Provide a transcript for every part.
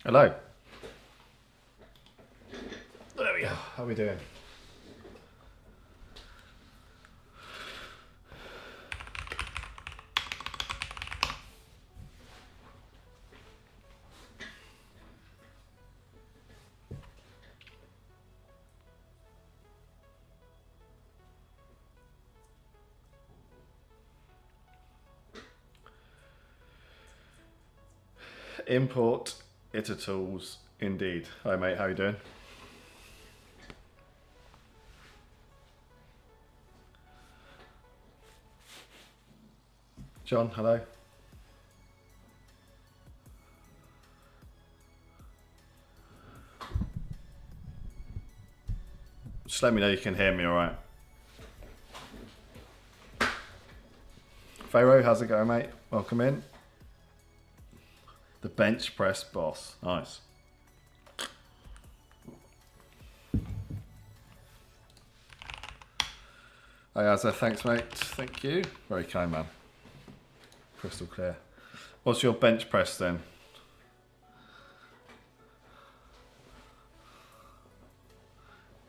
Hello. There we go. How are we doing? Import Iter Tools, indeed. Hi mate, how you doing? John, hello. Just let me know you can hear me all right. Pharaoh, how's it going, mate? Welcome in. The bench press boss. Nice. Hi, Azza. Thanks, mate. Thank you. Very kind, man. Crystal clear. What's your bench press then?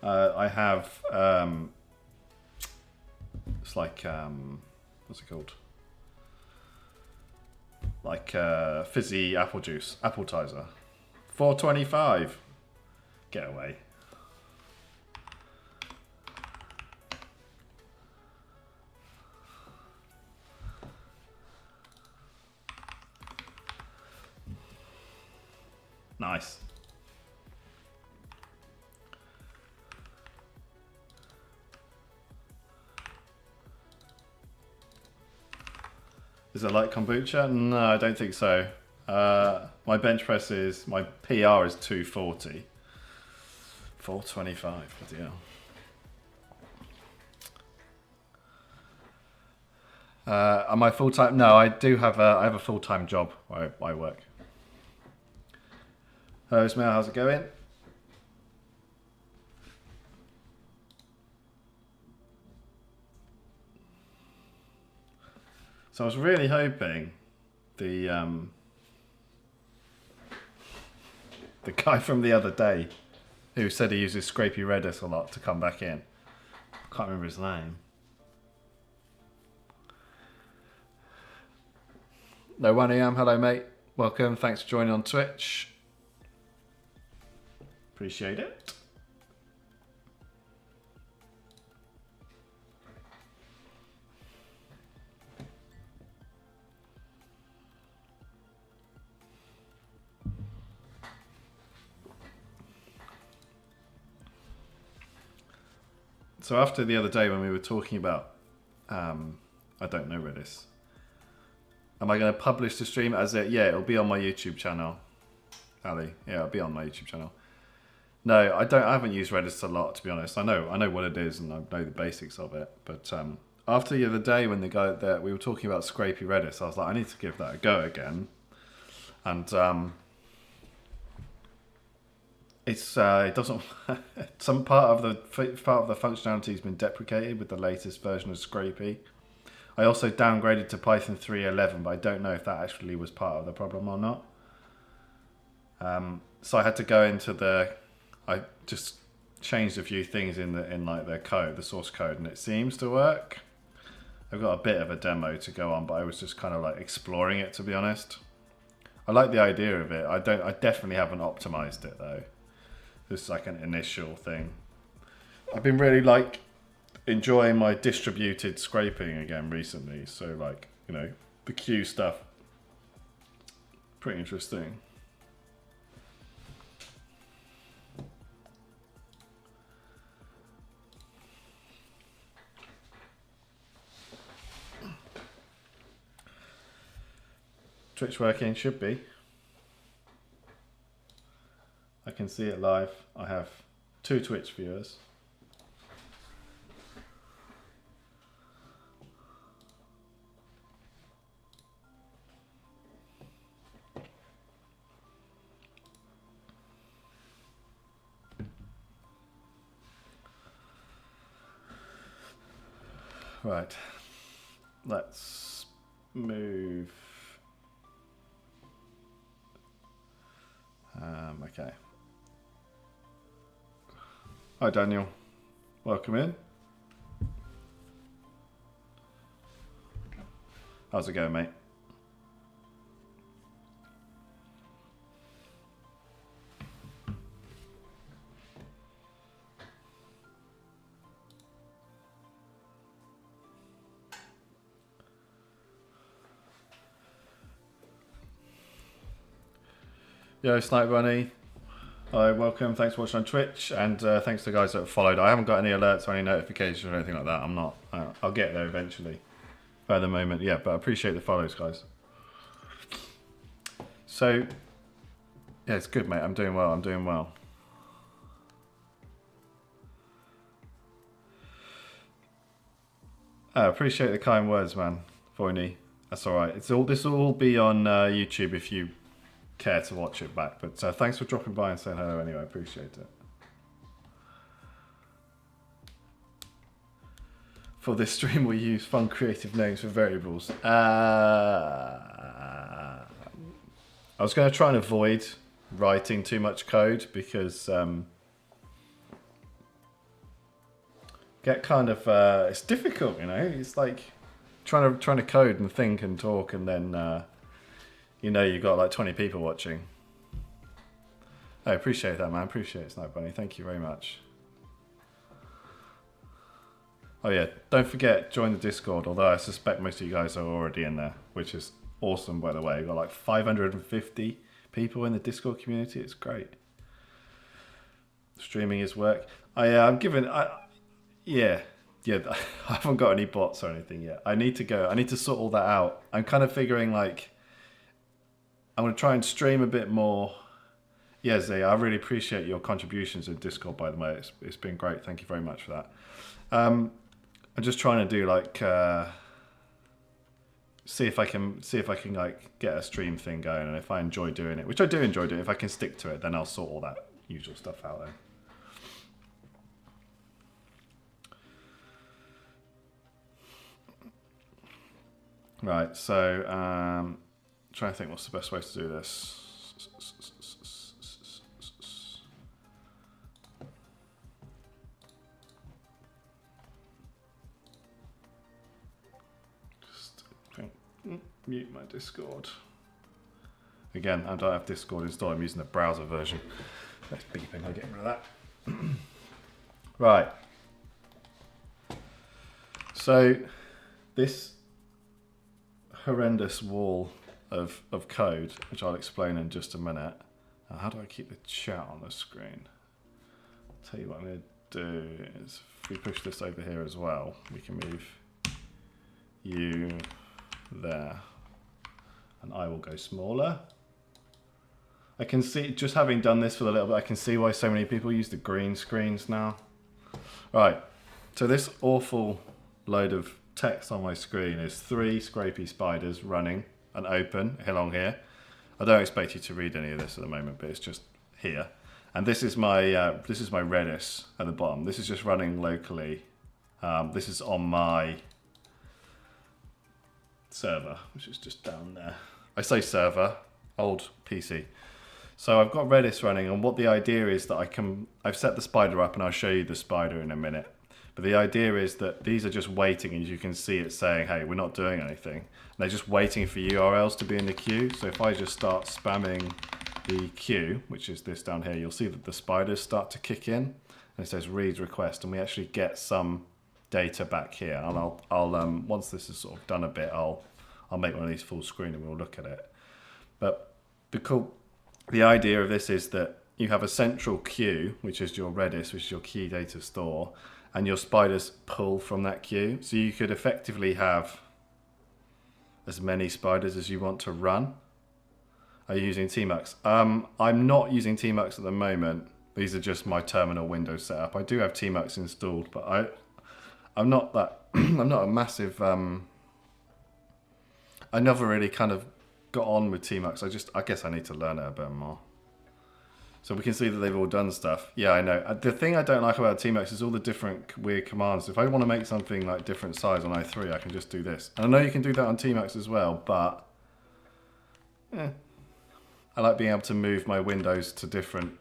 I have, it's like, what's it called? Like fizzy apple juice, appletizer. $4.25. Get away. Nice. Is it like kombucha? No, I don't think so. My bench press is, my PR is 240. 425, bloody hell. Am I full-time? No, I do have I have a full-time job where I work. Hello Ismail, how's it going? So I was really hoping the guy from the other day who said he uses Scrapy Redis a lot to come back in. Can't remember his name. No 1am, hello mate. Welcome, thanks for joining on Twitch. Appreciate it. So after the other day when we were talking about, I don't know Redis. Am I going to publish the stream as it? Yeah, it'll be on my YouTube channel. Ali, yeah, it'll be on my YouTube channel. No, I haven't used Redis a lot, to be honest. I know what it is and I know the basics of it. But after the other day when the guy that we were talking about Scrapy Redis, I was like, I need to give that a go again. And it doesn't. Some part of the functionality has been deprecated with the latest version of Scrapy. I also downgraded to Python 3.11, but I don't know if that actually was part of the problem or not. So I had to go into I just changed a few things in like their code, the source code, and it seems to work. I've got a bit of a demo to go on, but I was just kind of like exploring it, to be honest. I like the idea of it. I definitely haven't optimized it though. This is like an initial thing. I've been really like enjoying my distributed scraping again recently. So like, you know, the Q stuff. Pretty interesting. Twitch working, should be. I can see it live. I have 2 Twitch viewers. Right, let's move. Okay. Hi Daniel, welcome in. How's it going, mate? Yo, Snipe Bunny. Hi, welcome. Thanks for watching on Twitch, and thanks to the guys that have followed. I haven't got any alerts or any notifications or anything like that. I'm not. I'll get there eventually. But at the moment, yeah. But I appreciate the follows, guys. So, yeah, it's good, mate. I'm doing well. I'm doing well. I appreciate the kind words, man. Voiney. That's all right. This will all be on YouTube if you care to watch it back. But thanks for dropping by and saying hello anyway. I appreciate it. For this stream, we use fun creative names for variables. I was going to try and avoid writing too much code because get kind of it's difficult, you know. It's like trying to code and think and talk, and then you know you've got like 20 people watching. I appreciate that, man. I appreciate it, Snipe Bunny. Thank you very much. Oh yeah, don't forget, join the Discord, although I suspect most of you guys are already in there, which is awesome, by the way. We've got like 550 people in the Discord community. It's great. Streaming is work. I'm given... yeah, I haven't got any bots or anything yet. I need to go. I need to sort all that out. I'm kind of figuring like... I'm going to try and stream a bit more. Yeah, Zay, I really appreciate your contributions in Discord, by the way. It's been great. Thank you very much for that. I'm just trying to do like see if I can like get a stream thing going, and if I enjoy doing it, which I do enjoy doing, if I can stick to it, then I'll sort all that usual stuff out then. Right, so trying to think what's the best way to do this. Mute my Discord. Again, I don't have Discord installed, I'm using the browser version. That's beeping, I'll get rid of that. Right. So, this horrendous wall of code, which I'll explain in just a minute. Now, how do I keep the chat on the screen? I'll tell you what I'm going to do is, if we push this over here as well, we can move you there. And I will go smaller. I can see, just having done this for a little bit, I can see why so many people use the green screens now. Right, so this awful load of text on my screen is 3 Scrapy spiders running and open along here. I don't expect you to read any of this at the moment, but it's just here. And this is my Redis at the bottom. This is just running locally. This is on my server, which is just down there. I say server, old PC. So I've got Redis running, and what the idea is that I've set the spider up, and I'll show you the spider in a minute. But the idea is that these are just waiting, and you can see it saying, hey, we're not doing anything. And they're just waiting for URLs to be in the queue. So if I just start spamming the queue, which is this down here, you'll see that the spiders start to kick in, and it says read request, and we actually get some data back here. And I'll once this is sort of done a bit, I'll make one of these full screen and we'll look at it. But the idea of this is that you have a central queue, which is your Redis, which is your key data store, and your spiders pull from that queue. So you could effectively have as many spiders as you want to run. Are you using Tmux? I'm not using Tmux at the moment. These are just my terminal window setup. I do have Tmux installed, but I'm not that I'm not a massive I never really kind of got on with Tmux. I guess I need to learn it a bit more. So we can see that they've all done stuff. Yeah, I know. The thing I don't like about Tmux is all the different weird commands. If I want to make something like different size on i3, I can just do this. And I know you can do that on Tmux as well, but I like being able to move my windows to different.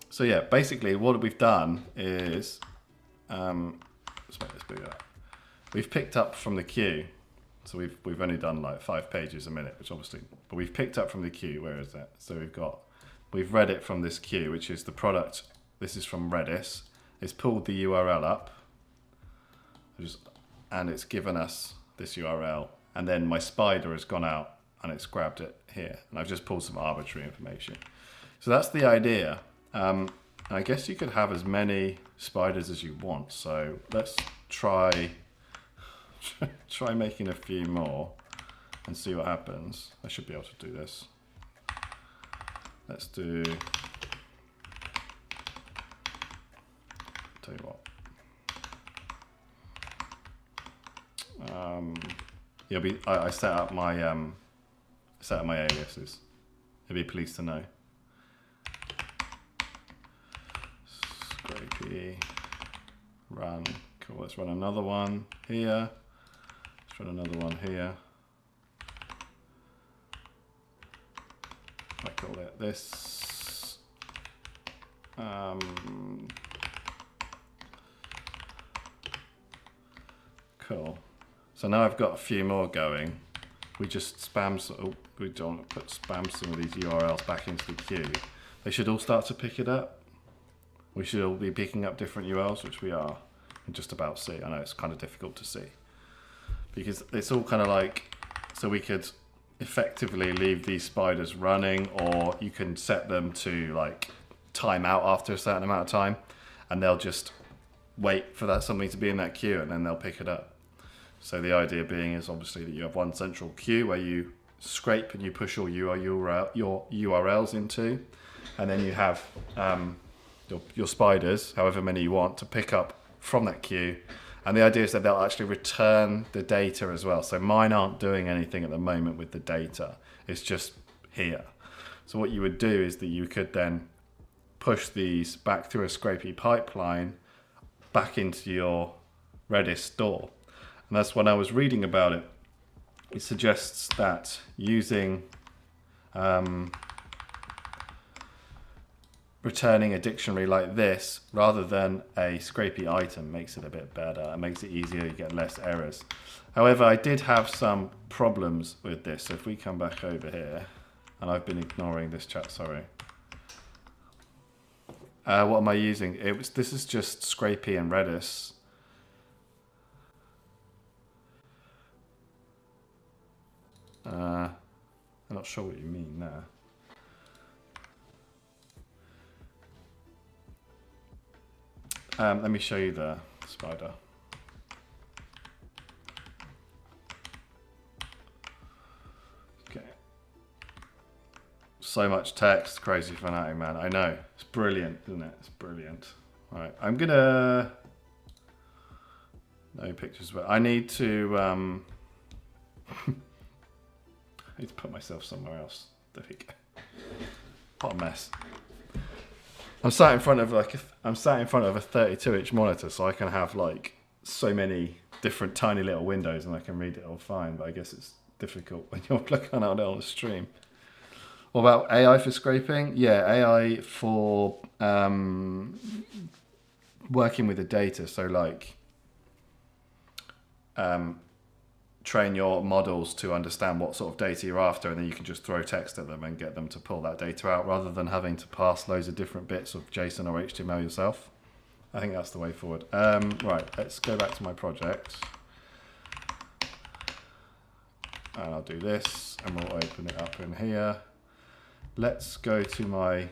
So yeah, basically what we've done is, let's make this bigger. We've picked up from the queue. So we've only done like 5 pages a minute, which obviously, but we've picked up from the queue. Where is that? So we've read it from this queue, which is the product. This is from Redis. It's pulled the URL up, and it's given us this URL. And then my spider has gone out and it's grabbed it here. And I've just pulled some arbitrary information. So that's the idea. I guess you could have as many spiders as you want. So let's try making a few more and see what happens. I should be able to do this. Let's do, tell you what. Yeah, I set up my aliases. You'll be pleased to know. Scrapy, run. Cool. Let's run another one here. Let's run another one here. I call it this. Cool. So now I've got a few more going. We just we don't spam some of these URLs back into the queue. They should all start to pick it up. We should all be picking up different URLs, which we are. And just about see. I know it's kind of difficult to see because it's all kind of like, so we could effectively leave these spiders running, or you can set them to like time out after a certain amount of time, and they'll just wait for something to be in that queue, and then they'll pick it up. So the idea being is obviously that you have one central queue where you scrape and you push all your URLs into, and then you have your spiders, however many you want, to pick up from that queue. And the idea is that they'll actually return the data as well. So mine aren't doing anything at the moment with the data. It's just here. So what you would do is that you could then push these back through a Scrapy pipeline back into your Redis store. And that's when I was reading about it. It suggests that using returning a dictionary like this rather than a Scrapy item makes it a bit better. It makes it easier, you get less errors. However, I did have some problems with this. So if we come back over here, and I've been ignoring this chat, sorry. What am I using? This is just Scrapy and Redis. I'm not sure what you mean there. Let me show you the spider. Okay. So much text, crazy fanatic, man. I know. It's brilliant, isn't it? It's brilliant. All right, I'm gonna. No pictures, but I need to. I need to put myself somewhere else. There we go. What a mess. I'm sat in front of a 32-inch monitor, so I can have like so many different tiny little windows, and I can read it all fine. But I guess it's difficult when you're looking at it on the stream. What about AI for scraping? Yeah, AI for working with the data. So like, train your models to understand what sort of data you're after, and then you can just throw text at them and get them to pull that data out rather than having to pass loads of different bits of JSON or HTML yourself. I think that's the way forward. Right, let's go back to my project. And I'll do this, and we'll open it up in here. Let's go to my...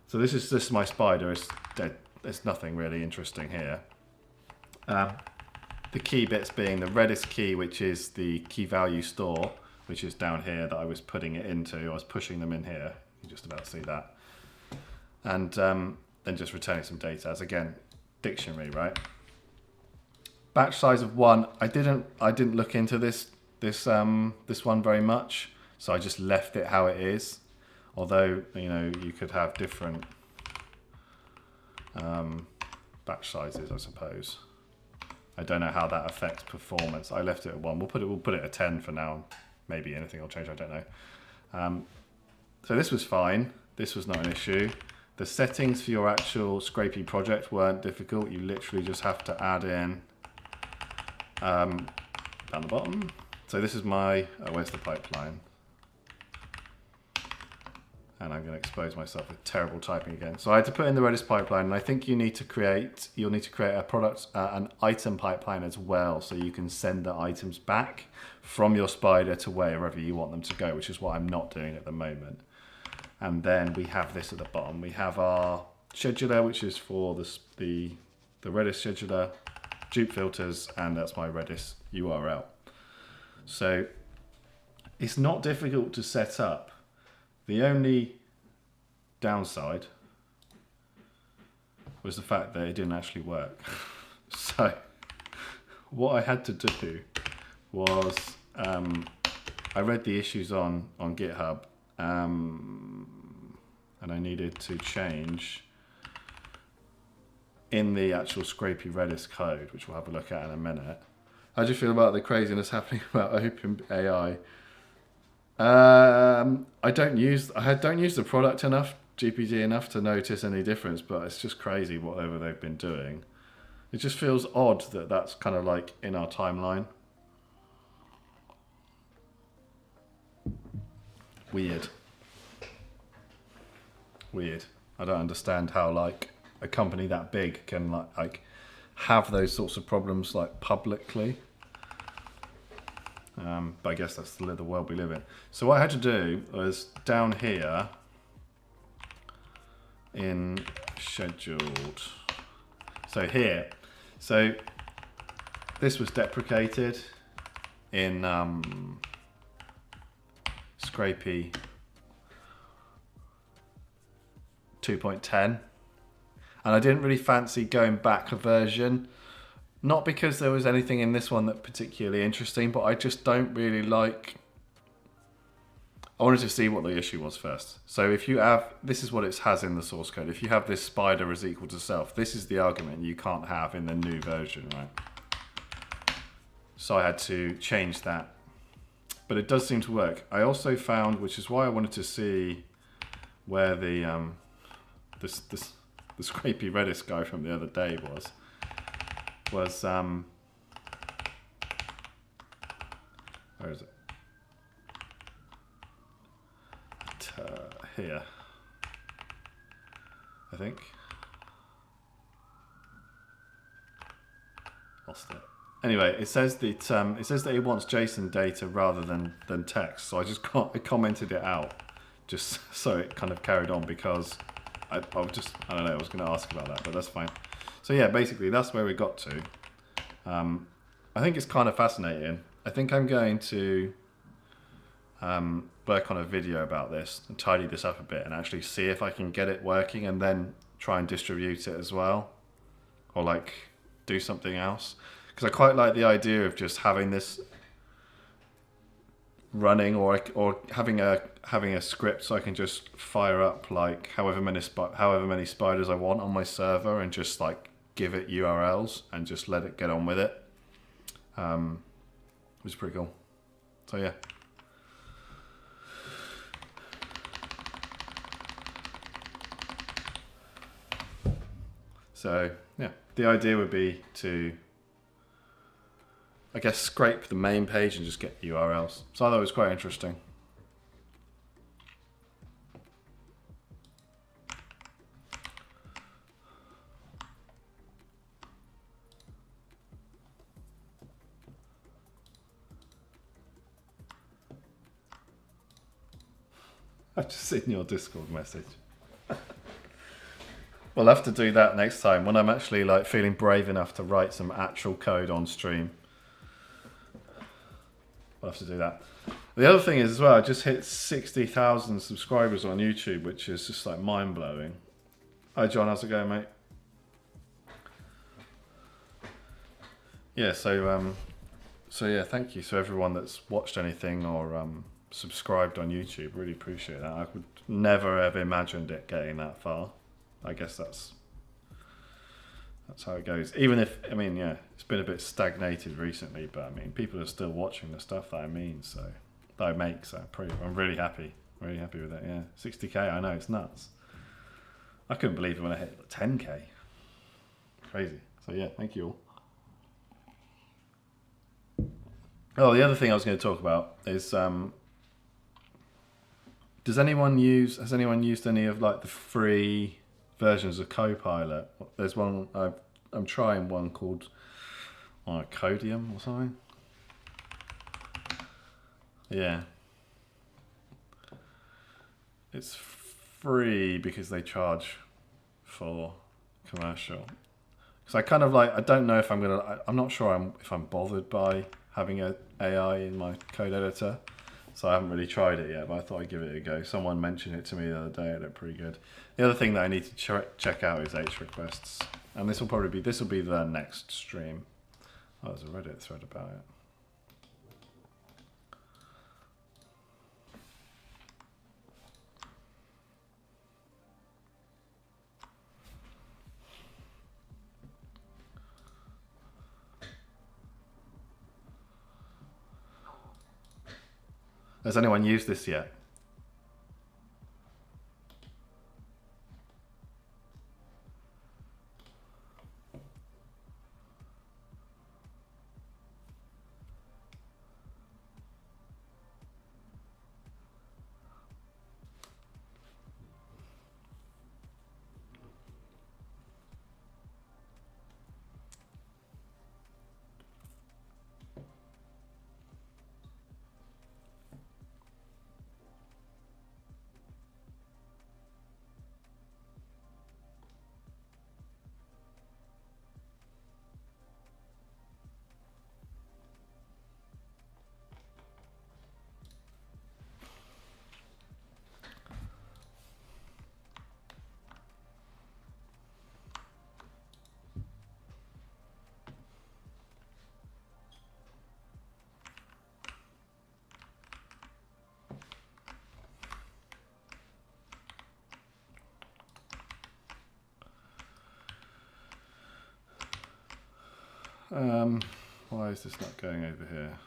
So this is my spider. It's dead. There's nothing really interesting here. The key bits being the Redis key, which is the key value store, which is down here that I was putting it into. I was pushing them in here. You can just about see that. And then just returning some data as, again, dictionary, right? Batch size of 1. I didn't look into this one very much, so I just left it how it is. Although, you know, you could have different batch sizes, I suppose. I don't know how that affects performance. I left it at 1. We'll put it at 10 for now. Maybe anything will change, I don't know. So this was fine. This was not an issue. The settings for your actual Scrapy project weren't difficult. You literally just have to add in down the bottom. So this is my, where's the pipeline? And I'm going to expose myself with terrible typing again. So I had to put in the Redis pipeline, and I think you'll need to create a product, an item pipeline as well, so you can send the items back from your spider to wherever you want them to go, which is what I'm not doing at the moment. And then we have this at the bottom. We have our scheduler, which is for the Redis scheduler, dupe filters, and that's my Redis URL. So it's not difficult to set up. The only downside was the fact that it didn't actually work. So what I had to do was I read the issues on GitHub, and I needed to change in the actual Scrapy Redis code, which we'll have a look at in a minute. How do you feel about the craziness happening about OpenAI? I don't use the product enough, GPD enough to notice any difference, but it's just crazy whatever they've been doing. It just feels odd that that's kind of like in our timeline. Weird. I don't understand how like a company that big can like have those sorts of problems like publicly. But I guess that's the world we live in. So what I had to do was down here in scheduled. So here, so this was deprecated in Scrapy 2.10, and I didn't really fancy going back a version. Not because there was anything in this one that particularly interesting, but I just don't really like... I wanted to see what the issue was first. So if you have... This is what it has in the source code. If you have this spider is equal to self, this is the argument you can't have in the new version, right? So I had to change that. But it does seem to work. I also found, which is why I wanted to see where the Scrapy Redis guy from the other day was where is it? Here, I think. Lost it. Anyway, it says that it wants JSON data rather than text. So I just I commented it out, just so it kind of carried on, because I don't know, I was going to ask about that, but that's fine. So yeah, basically that's where we got to. I think it's kind of fascinating. I think I'm going to work on a video about this and tidy this up a bit and actually see if I can get it working, and then try and distribute it as well, or like do something else. Because I quite like the idea of just having this running, or having a script so I can just fire up like however many spiders I want on my server, and just like give it URLs and just let it get on with it. Which is pretty cool. So yeah. So yeah, the idea would be to, I guess, scrape the main page and just get URLs. So I thought it was quite interesting. I've just seen your Discord message. We'll have to do that next time when I'm actually like feeling brave enough to write some actual code on stream. We'll have to do that. The other thing is as well, I just hit 60,000 subscribers on YouTube, which is just like mind blowing. Hi John, how's it going, mate? Yeah, so yeah, thank you to everyone that's watched anything or subscribed on YouTube. Really appreciate that. I would never have imagined it getting that far. I guess that's That's how it goes. Even if, I mean, yeah, it's been a bit stagnated recently, but I mean, people are still watching the stuff that I mean, so that I make. So I'm really happy with it. Yeah, 60k. I know, it's nuts. I couldn't believe it when I hit 10k. Crazy. So yeah, thank you all. Oh, the other thing I was going to talk about is, has anyone used any of like the free versions of Copilot? There's one I'm trying one called Codium or something. Yeah, it's free because they charge for commercial. Because I kind of like, I don't know if I'm not sure if I'm bothered by having a AI in my code editor. So I haven't really tried it yet, but I thought I'd give it a go. Someone mentioned it to me the other day. It looked pretty good. The other thing that I need to check out is H requests, and this will be the next stream. Oh, there's a Reddit thread about it. Has anyone used this yet? Why is this not going over here?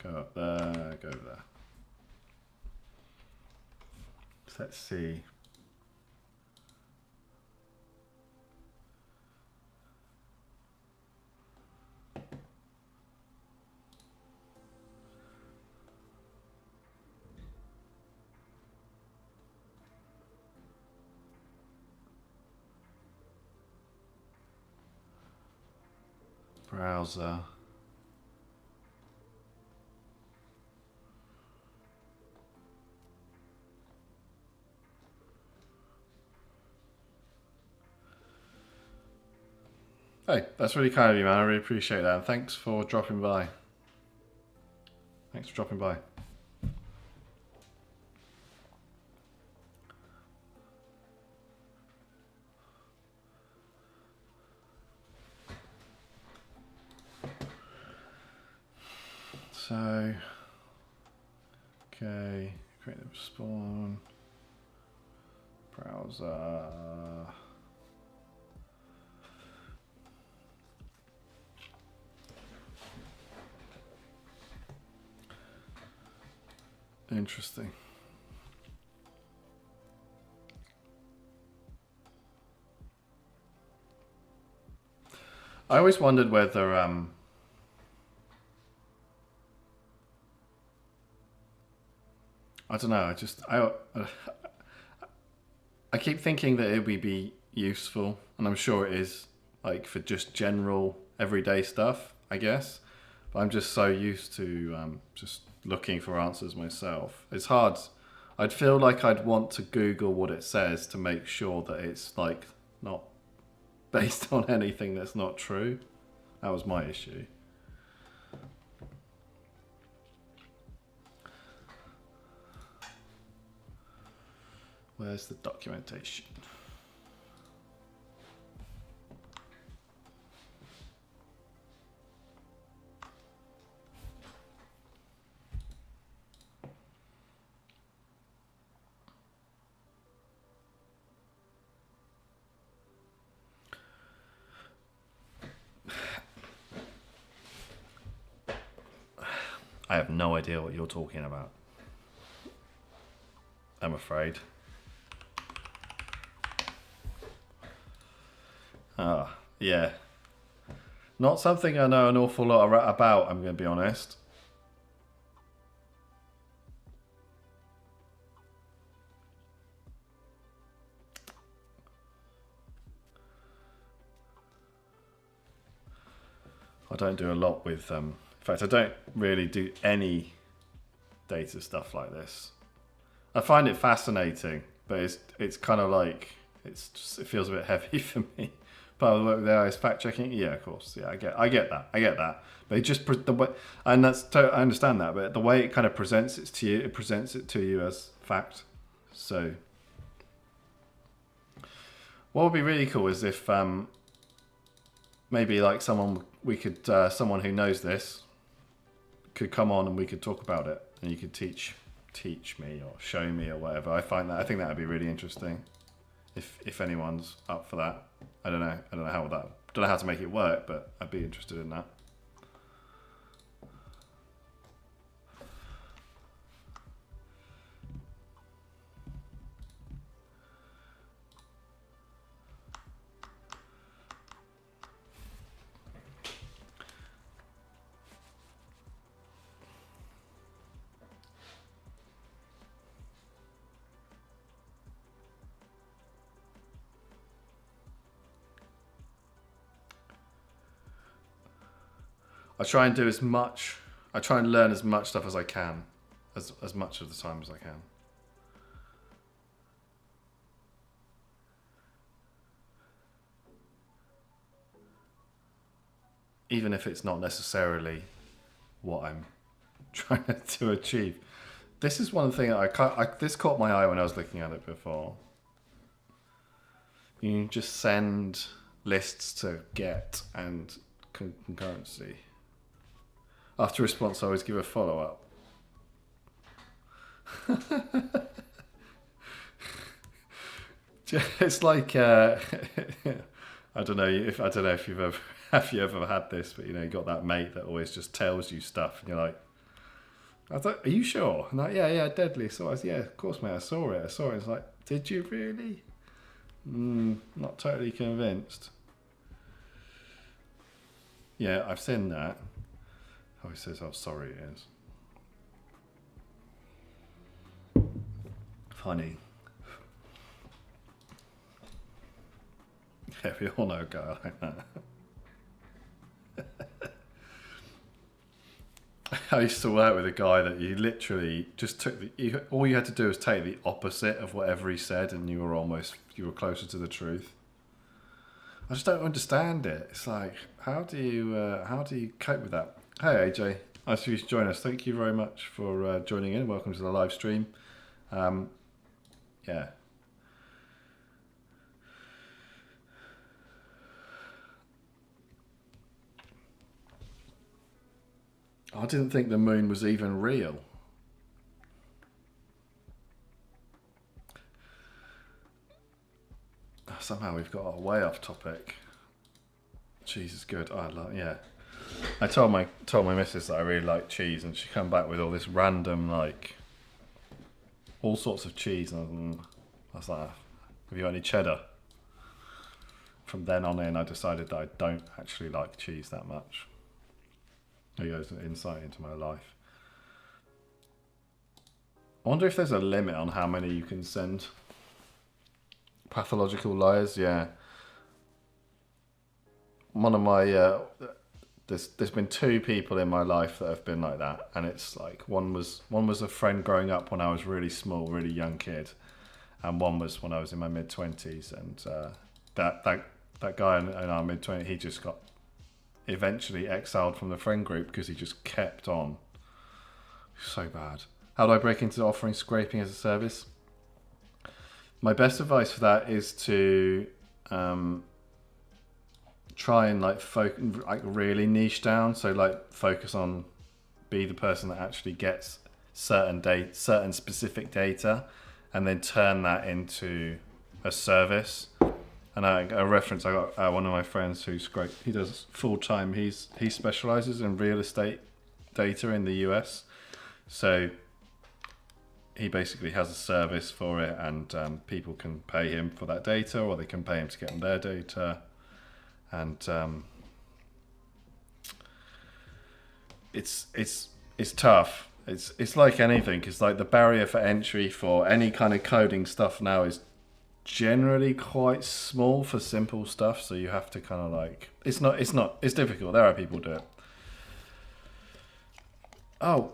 Go up there, go over there. So let's see. Browser. Hey, that's really kind of you, man. I really appreciate that. And thanks for dropping by. So, okay, create the spawn, browser. Interesting. I always wondered whether I don't know. I keep thinking that it would be useful, and I'm sure it is, like for just general everyday stuff, I guess. But I'm just so used to just looking for answers myself. It's hard. I'd feel like I'd want to Google what it says to make sure that it's like not based on anything that's not true. That was my issue. Where's the documentation? I have no idea what you're talking about. I'm afraid. Yeah. Not something I know an awful lot about, I'm going to be honest. I don't do a lot with, in fact, I don't really do any data stuff like this. I find it fascinating, but it's kind of like, it feels a bit heavy for me. Part of the work with AI is fact checking. Yeah, of course. Yeah, I get that. But it just the way, and I understand that. But the way it kind of presents it to you, it presents it to you as fact. So, what would be really cool is if maybe like someone who knows this could come on and we could talk about it, and you could teach me or show me or whatever. I think that would be really interesting. If anyone's up for that. I don't know how to make it work, but I'd be interested in that. I try and do as much. I try and learn as much stuff as I can, as much of the time as I can. Even if it's not necessarily what I'm trying to achieve. This is one thing this caught my eye when I was looking at it before. You just send lists to get and concurrency. After response, I always give a follow-up. It's like I don't know if you've ever had this, but you got that mate that always just tells you stuff, and you're like, "Are you sure?" And like, yeah, deadly. So I was, yeah, of course, mate. I saw it. It's like, did you really? Not totally convinced. Yeah, I've seen that. Oh, he says, "Oh, sorry, it is." Funny. Yeah, we all know a guy like that. I used to work with a guy that you literally just took all you had to do was take the opposite of whatever he said, and you were closer to the truth. I just don't understand it. It's like, how do you cope with that? Hey AJ, nice for you to join us. Thank you very much for joining in. Welcome to the live stream. Yeah. I didn't think the moon was even real. Somehow we've got way off topic. Cheese is good. Yeah. I told my missus that I really like cheese, and she come back with all this random all sorts of cheese, and I was like, "Have you got any cheddar?" From then on in, I decided that I don't actually like cheese that much. There goes an insight into my life. I wonder if there's a limit on how many you can send. Pathological liars, yeah. One of my there's been two people in my life that have been like that, and it's like one was a friend growing up when I was really small, really young kid, and one was when I was in my mid-20s, and that guy in our mid-20s, he just got eventually exiled from the friend group because he just kept on. So bad. How do I break into offering scraping as a service? My best advice for that is to try and really niche down. So focus on, be the person that actually gets certain specific data, and then turn that into a service. And a reference, I got one of my friends who's great. He does full time. He specializes in real estate data in the US. So he basically has a service for it, and people can pay him for that data, or they can pay him to get them their data. And it's tough. It's like anything. It's like the barrier for entry for any kind of coding stuff now is generally quite small for simple stuff. So you have to kind of like, it's difficult. There are people who do it. Oh,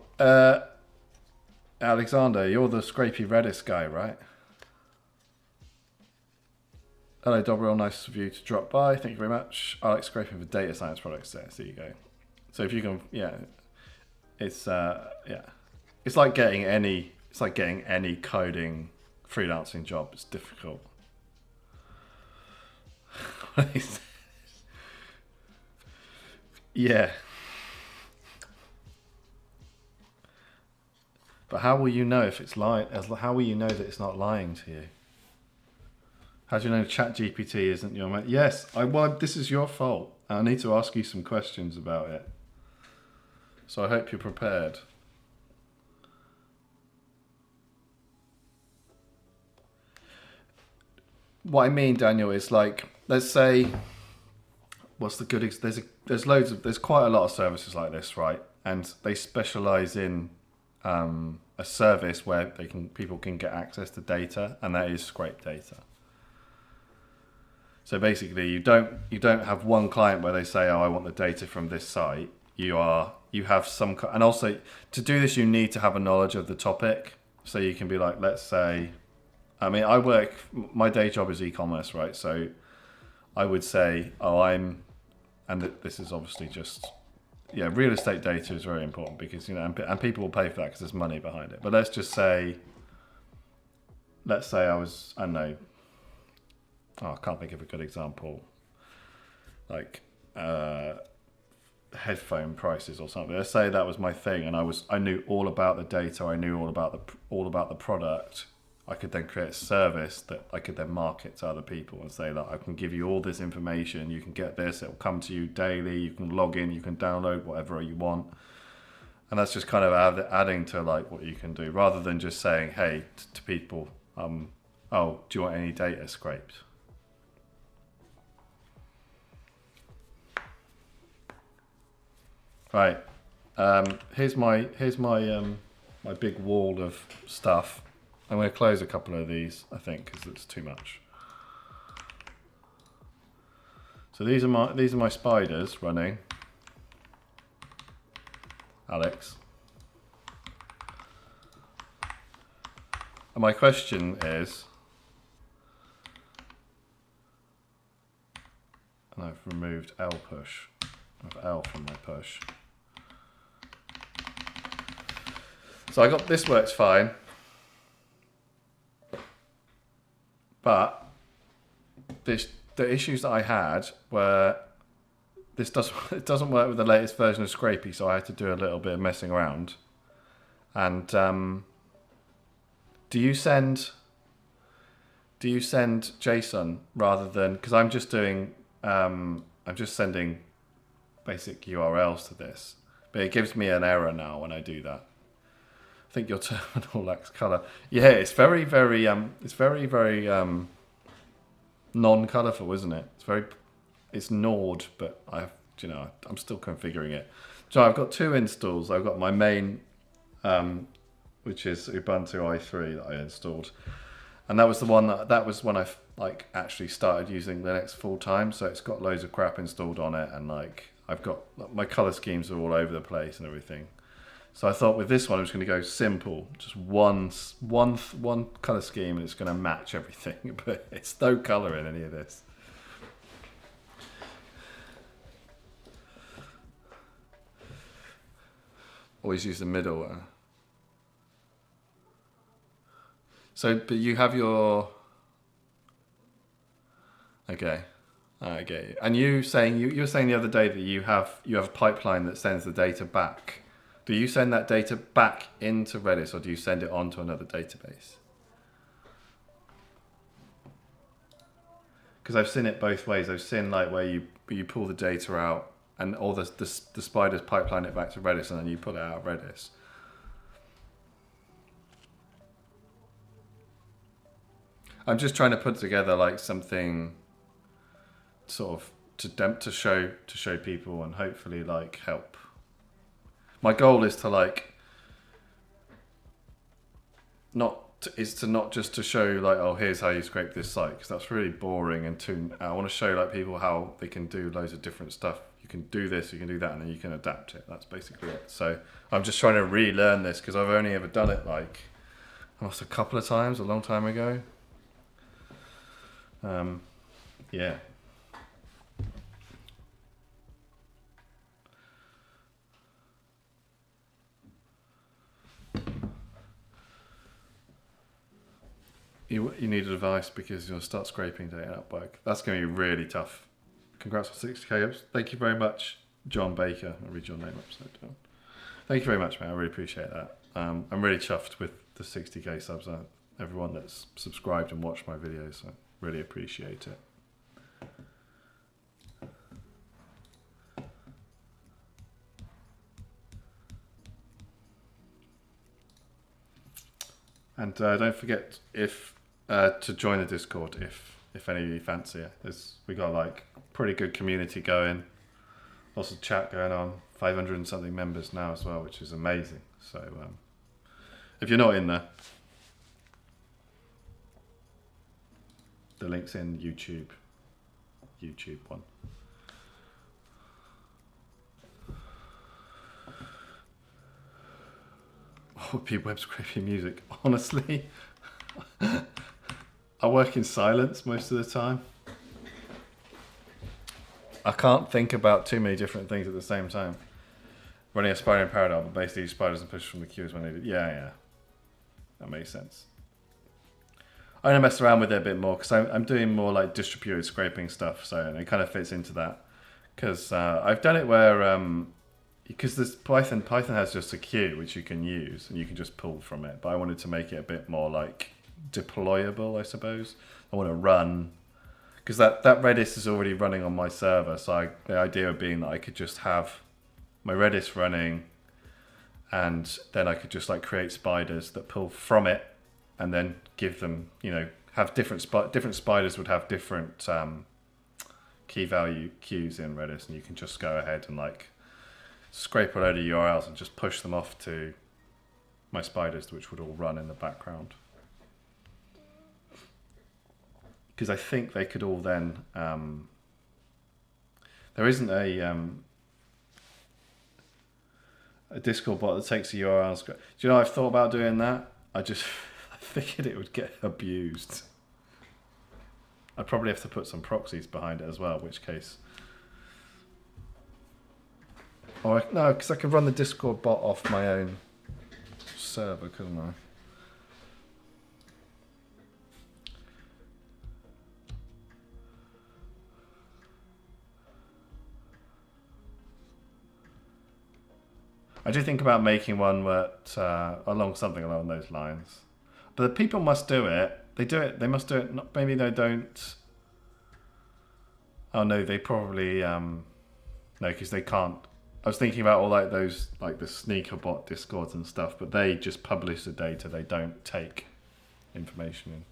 Alexander, you're the Scrapy Redis guy, right? Hello, Dobril. Nice of you to drop by. Thank you very much. I like scraping for data science products there. So there you go. So if you can, yeah, it's it's like getting any coding freelancing job. It's difficult. Yeah. But how will you know if it's lying? How will you know that it's not lying to you? How do you know ChatGPT isn't your mate? Yes, well, this is your fault. I need to ask you some questions about it. So I hope you're prepared. What I mean, Daniel, is like, let's say, what's the good? There's quite a lot of services like this, right? And they specialize in a service where people can get access to data, and that is scrape data. So basically, you don't have one client where they say, "Oh, I want the data from this site." You have some, and also to do this, you need to have a knowledge of the topic. So you can be like, let's say, I mean, my day job is e-commerce, right? So I would say, and this is obviously just, yeah, real estate data is very important because, and people will pay for that because there's money behind it. But let's say I don't know. Oh, I can't think of a good example. Like headphone prices or something. Let's say that was my thing, and I knew all about the data. I knew all about the product. I could then create a service that I could then market to other people and say that I can give you all this information. You can get this. It will come to you daily. You can log in. You can download whatever you want. And that's just kind of adding to like what you can do, rather than just saying, hey, to people, oh, do you want any data scraped? Right. Here's my my big wall of stuff. I'm going to close a couple of these, I think, because it's too much. So these are my spiders running. Alex. And my question is, and I've removed L push. I have L from my push. So I got this works fine, but the issues that I had were it doesn't work with the latest version of Scrapy, so I had to do a little bit of messing around. And do you send JSON rather than, because I'm just sending basic URLs to this, but it gives me an error now when I do that. I think your terminal lacks color. Yeah, it's very, very non-colorful, isn't it? It's Nord, but I'm still configuring it. So I've got two installs. I've got my main, which is Ubuntu i3 that I installed, and that was when I like actually started using Linux full time. So it's got loads of crap installed on it, and like I've got my color schemes are all over the place and everything. So I thought with this one, I'm just going to go simple, just one color scheme, and it's going to match everything. But it's no color in any of this. Always use the middle. So, but you have your. Okay, I get you. And you were saying the other day that you have a pipeline that sends the data back. Do you send that data back into Redis, or do you send it onto another database? Because I've seen it both ways. I've seen like where you pull the data out and all the spiders pipeline it back to Redis, and then you pull it out of Redis. I'm just trying to put together like something sort of to show people and hopefully like help. My goal is to like not just to show like, oh, here's how you scrape this site, because that's really boring and too. I want to show like people how they can do loads of different stuff. You can do this, you can do that, and then you can adapt it. That's basically it. So I'm just trying to relearn this because I've only ever done it like almost a couple of times, a long time ago. Yeah. You need advice because you'll start scraping data at work. That's going to be really tough. Congrats on 60k. Thank you very much, John Baker. I'll read your name upside down. Thank you very much, man. I really appreciate that. I'm really chuffed with the 60k subs. Everyone that's subscribed and watched my videos, I really appreciate it. And don't forget to join the Discord if any of you fancy it. We got like pretty good community going, lots of chat going on, 500 and something members now as well, which is amazing. So if you're not in there, the link's in YouTube one. What would be web scraping music? Honestly, I work in silence most of the time. I can't think about too many different things at the same time. Running a spider in parallel, but basically spiders and push from the queues when needed. Yeah. That makes sense. I'm going to mess around with it a bit more because I'm doing more like distributed scraping stuff, so it kind of fits into that. Because I've done it where, because this Python has just a queue which you can use and you can just pull from it, but I wanted to make it a bit more like deployable, I suppose. I want to run, because that Redis is already running on my server, so the idea being that I could just have my Redis running and then I could just like create spiders that pull from it and then give them, have different spiders would have different key value queues in Redis, and you can just go ahead and like scrape a load of URLs and just push them off to my spiders, which would all run in the background. Because I think they could all then, there isn't a Discord bot that takes the URLs. Do you know, I've thought about doing that. I figured it would get abused. I'd probably have to put some proxies behind it as well, in which case. Or no, because I could run the Discord bot off my own server, couldn't I? I do think about making one that something along those lines. But the people must do it. They do it. They must do it. Maybe they don't. Oh no, they probably no, because they can't. I was thinking about all like those, like the sneaker bot Discords and stuff, but they just publish the data. They don't take information in.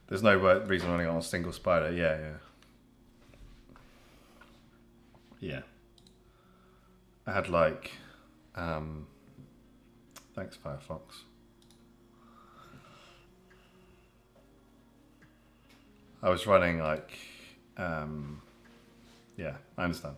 There's no reason running on a single spider. Yeah. I had like, thanks Firefox. I was running like, yeah, I understand.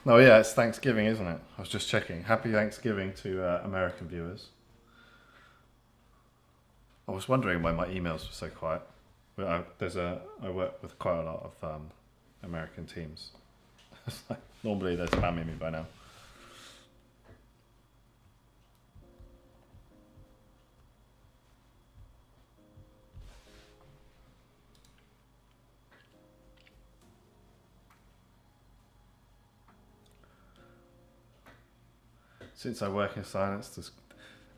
Oh yeah, it's Thanksgiving, isn't it? was just checking. Happy Thanksgiving to American viewers. I was wondering why my emails were so quiet. I work with quite a lot of American teams. Normally they're spamming me by now. Since I work in silence, does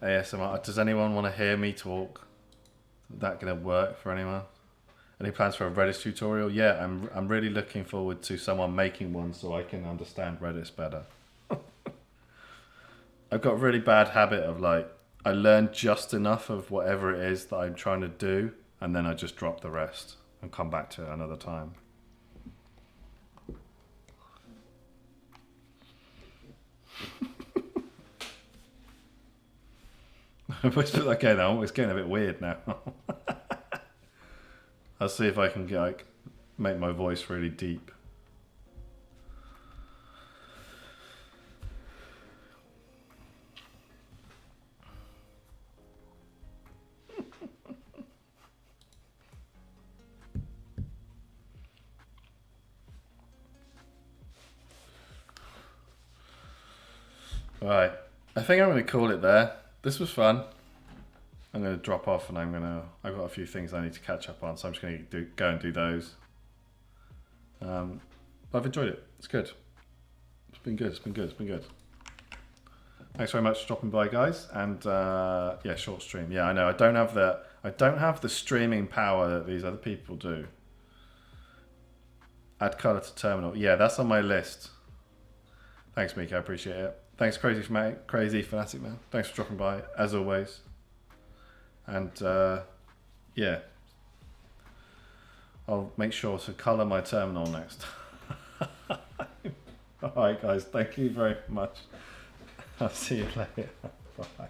ASMR, does anyone want to hear me talk? Is that going to work for anyone? Any plans for a Redis tutorial? Yeah, I'm really looking forward to someone making one so I can understand Redis better. I've got a really bad habit of like, I learn just enough of whatever it is that I'm trying to do, and then I just drop the rest and come back to it another time. Okay, now it's getting a bit weird now. I'll see if I can like make my voice really deep. Right, I think I'm going to call it there. This was fun. I'm going to drop off and I've got a few things I need to catch up on, so I'm just going to go and do those. But I've enjoyed it. It's good. It's been good. It's been good. It's been good. Thanks very much for dropping by, guys. And yeah, short stream. Yeah, I know. I don't have the streaming power that these other people do. Add color to terminal. Yeah, that's on my list. Thanks, Mika. I appreciate it. Thanks, Crazy Fanatic Man. Thanks for dropping by, as always. And yeah, I'll make sure to color my terminal next. All right, guys. Thank you very much. I'll see you later. Bye.